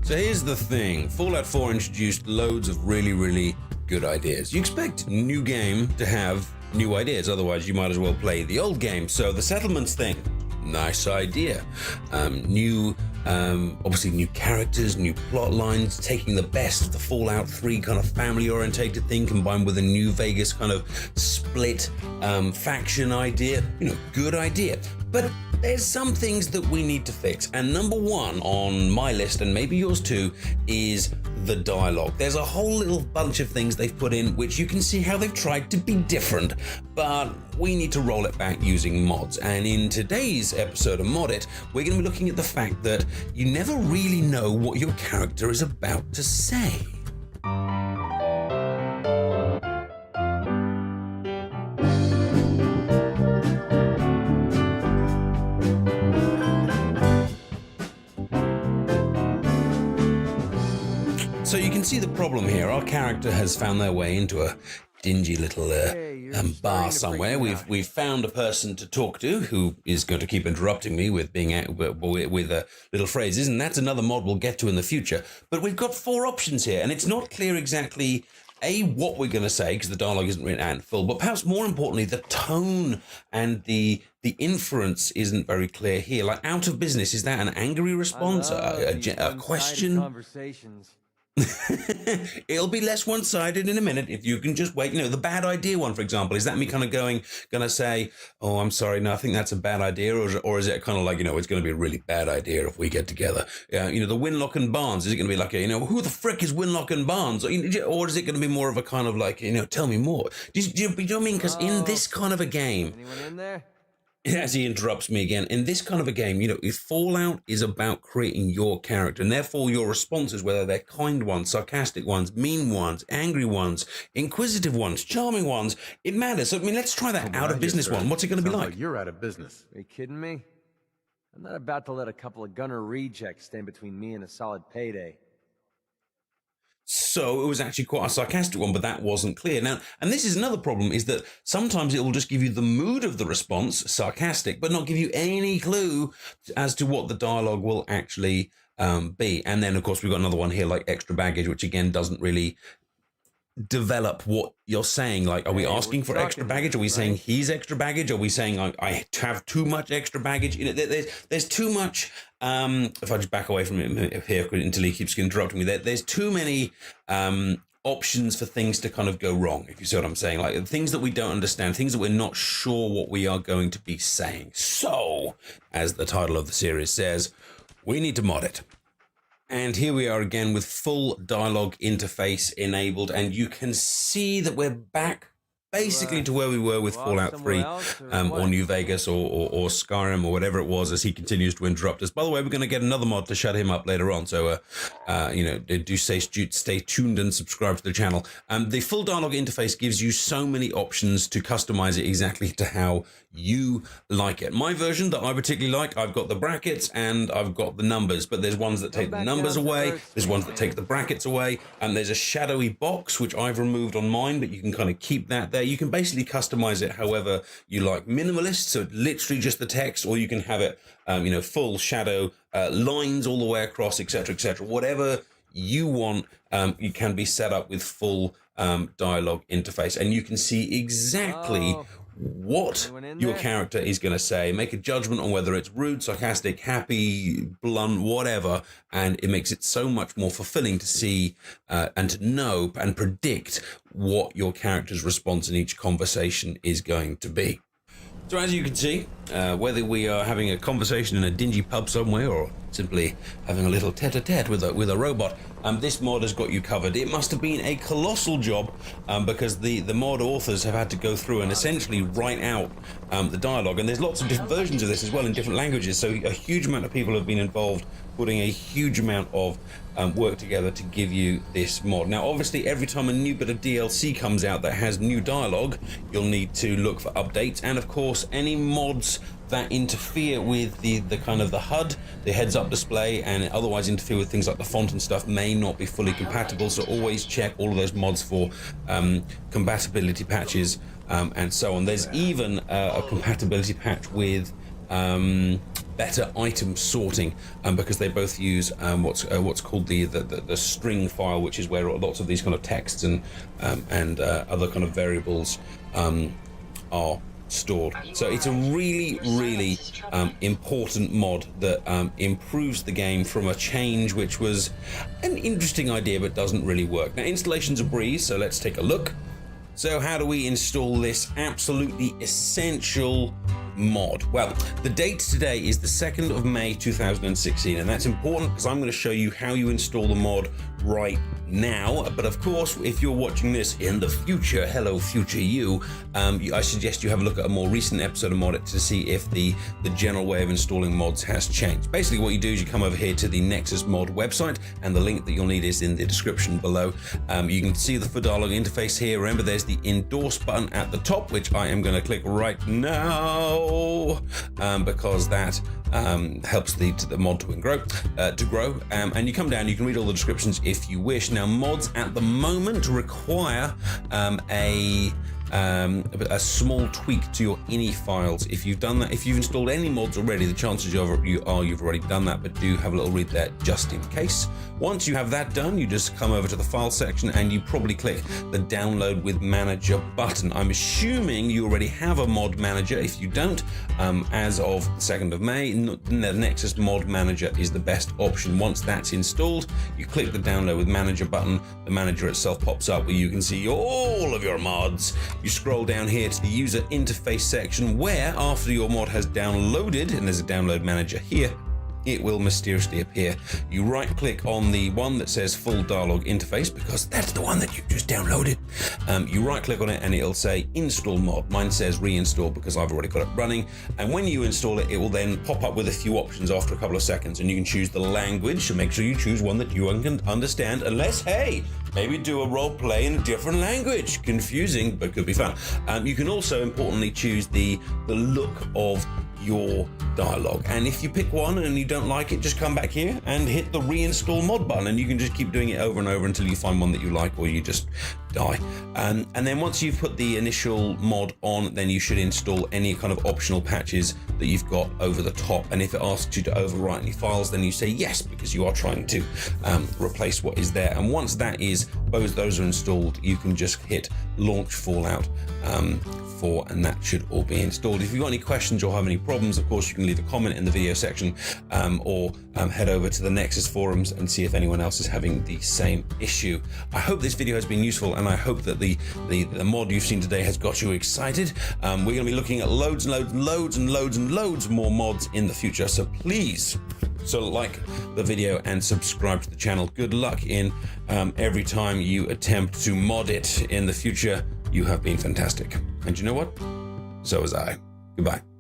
So here's the thing, Fallout 4 introduced loads of really good ideas. You expect new game to have new ideas, otherwise you might as well play the old game. So the settlements thing, nice idea. Obviously new characters, new plot lines, taking the best of the Fallout 3 kind of family-orientated thing combined with a New Vegas kind of split faction idea. Good idea. But there's some things that we need to fix. And number one on my list, and maybe yours too, is the dialogue. There's a whole little bunch of things they've put in which you can see how they've tried to be different, but we need to roll it back using mods. And in today's episode of Mod It, we're going to be looking at the fact that you never really know what your character is about to say. So you can see the problem here. Our character has found their way into a dingy little bar somewhere. We've found a person to talk to who is going to keep interrupting me with little phrases, and that's another mod we'll get to in the future. But we've got 4 options here, and it's not clear exactly what we're going to say because the dialogue isn't written out in full, but perhaps more importantly, the tone and the inference isn't very clear here. Like, out of business, is that an angry response, a question? Conversations. It'll be less one-sided in a minute if you can just wait. The bad idea one, for example, is that me kind of gonna say, oh, I'm sorry, no, I think that's a bad idea, or is it kind of like, it's going to be a really bad idea if we get together? The Winlock and Barnes, is it going to be like who the frick is Winlock and Barnes, or is it going to be more of a kind of like, tell me more? Do you know what I mean? Because in this kind of a game, anyone in there? as he interrupts me again, in this kind of a game, Fallout is about creating your character, and therefore your responses, whether they're kind ones, sarcastic ones, mean ones, angry ones, inquisitive ones, charming ones, it matters. So, let's try that out of business one. What's it going to be like? You're out of business. Are you kidding me? I'm not about to let a couple of gunner rejects stand between me and a solid payday. So it was actually quite a sarcastic one, but that wasn't clear. Now, and this is another problem, is that sometimes it will just give you the mood of the response, sarcastic, but not give you any clue as to what the dialogue will actually be. And then, of course, we've got another one here, like extra baggage, which again doesn't really develop what you're saying. Like, are we asking for extra baggage? Are we saying he's extra baggage? Are we saying I have too much extra baggage? There's too much. If I just back away from him here until he keeps interrupting me, there's too many options for things to kind of go wrong, if you see what I'm saying. Like, things that we don't understand, things that we're not sure what we are going to be saying. So, as the title of the series says, we need to mod it. And here we are again with full dialogue interface enabled, and you can see that we're back basically to where we were with Fallout 3 or New Vegas or Skyrim or whatever it was, as he continues to interrupt us. By the way, we're going to get another mod to shut him up later on, so do stay tuned and subscribe to the channel. The full dialogue interface gives you so many options to customize it exactly to how you like it. My version that I particularly like, I've got the brackets and I've got the numbers, but there's ones that take the numbers away, there's ones that take the brackets away, and there's a shadowy box which I've removed on mine, but you can kind of keep that there. You can basically customize it however you like. Minimalist, so literally just the text, or you can have it full shadow, lines all the way across, etc., etc. Whatever you want, you can be set up with full dialogue interface, and you can see exactly what your character is going to say, make a judgment on whether it's rude, sarcastic, happy, blunt, whatever, and it makes it so much more fulfilling to see and to know and predict what your character's response in each conversation is going to be. So as you can see, whether we are having a conversation in a dingy pub somewhere or simply having a little tete-a-tete with a robot, this mod has got you covered. It must have been a colossal job because the mod authors have had to go through and essentially write out the dialogue, and there's lots of different versions of this as well in different languages, so a huge amount of people have been involved putting a huge amount of work together to give you this mod. Now obviously every time a new bit of DLC comes out that has new dialogue, you'll need to look for updates, and of course any mods that interfere with the kind of the HUD, the heads-up display, and otherwise interfere with things like the font and stuff may not be fully compatible, so always check all of those mods for compatibility patches and so on. There's even a compatibility patch with better item sorting, because they both use what's called the string file, which is where lots of these kind of texts and other kind of variables are stored. So it's a really important mod that improves the game from a change which was an interesting idea but doesn't really work. Now, installation's a breeze, so let's take a look. So how do we install this absolutely essential mod? Well, the date today is the 2nd of May 2016, and that's important because I'm going to show you how you install the mod right now. But of course, if you're watching this in the future, hello future you, I suggest you have a look at a more recent episode of Mod It to see if the general way of installing mods has changed. Basically what you do is you come over here to the Nexus mod website, and the link that you'll need is in the description below. You can see the full dialog interface here. Remember, there's the endorse button at the top, which I am going to click right now, because that helps the mod to grow. And you come down, you can read all the descriptions if you wish. Now, mods at the moment require a small tweak to your ini files. If you've done that, if you've installed any mods already, the chances you've already done that, but do have a little read there just in case. Once you have that done, you just come over to the file section and you probably click the download with manager button. I'm assuming you already have a mod manager. If you don't, as of the 2nd of May, the Nexus mod manager is the best option. Once that's installed, you click the download with manager button. The manager itself pops up where you can see all of your mods. You scroll down here to the user interface section, where after your mod has downloaded, and there's a download manager here, it will mysteriously appear. You right click on the one that says full dialog interface, because that's the one that you just downloaded. You right click on it and it'll say install mod. Mine says reinstall because I've already got it running. And when you install it, it will then pop up with a few options after a couple of seconds, and you can choose the language. So make sure you choose one that you can understand, unless, hey, maybe do a role play in a different language. Confusing, but could be fun. You can also importantly choose the look of your dialogue, and if you pick one and you don't like it, just come back here and hit the reinstall mod button, and you can just keep doing it over and over until you find one that you like, or you just die. And then once you've put the initial mod on, then you should install any kind of optional patches that you've got over the top. And if it asks you to overwrite any files, then you say yes, because you are trying to replace what is there. And once that is, both those are installed, you can just hit launch Fallout 4, and that should all be installed. If you've got any questions or have any problems, of course, you can leave a comment in the video section, or head over to the Nexus forums and see if anyone else is having the same issue. I hope this video has been useful, and I hope that the mod you've seen today has got you excited. We're going to be looking at loads more mods in the future, so please, like the video and subscribe to the channel. Good luck in every time you attempt to mod it in the future. You have been fantastic. And you know what? So was I. Goodbye.